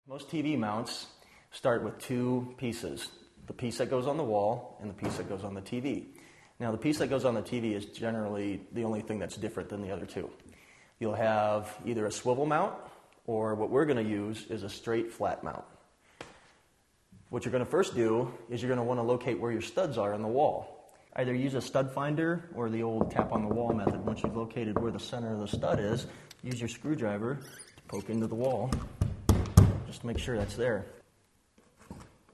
Most TV mounts start with two pieces, the piece that goes on the wall and the piece that goes on the TV. Now the piece that goes on the TV is generally the only thing that's different than the other two. You'll have either a swivel mount or what we're going to use is a straight flat mount. What you're going to first do is you're going to want to locate where your studs are on the wall. Either use a stud finder or the old tap on the wall method. Once you've located where the center of the stud is, use your screwdriver to poke into the wall just to make sure that's there.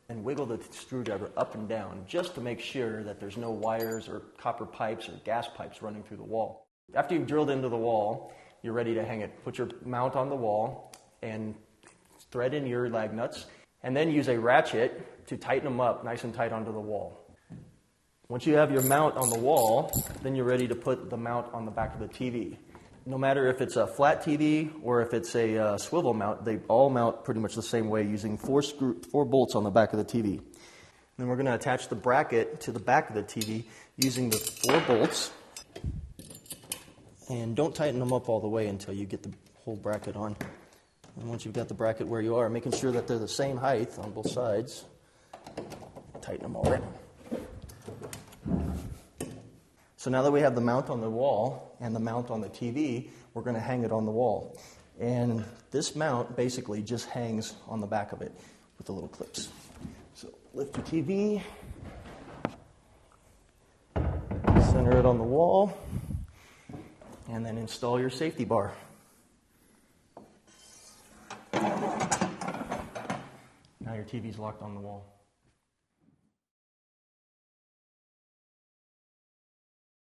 And wiggle the screwdriver up and down just to make sure that there's no wires or copper pipes or gas pipes running through the wall. After you've drilled into the wall, you're ready to hang it. Put your mount on the wall and thread in your lag nuts, and then use a ratchet to tighten them up nice and tight onto the wall. Once you have your mount on the wall, then you're ready to put the mount on the back of the TV. No matter if it's a flat TV or if it's a swivel mount, they all mount pretty much the same way using four bolts on the back of the TV. Then we're going to attach the bracket to the back of the TV using the 4 bolts. And don't tighten them up all the way until you get the whole bracket on. And once you've got the bracket where you are, making sure that they're the same height on both sides, tighten them all in. So now that we have the mount on the wall and the mount on the TV, we're going to hang it on the wall. And this mount basically just hangs on the back of it with the little clips. So lift your TV, center it on the wall, and then install your safety bar. Now your TV's locked on the wall.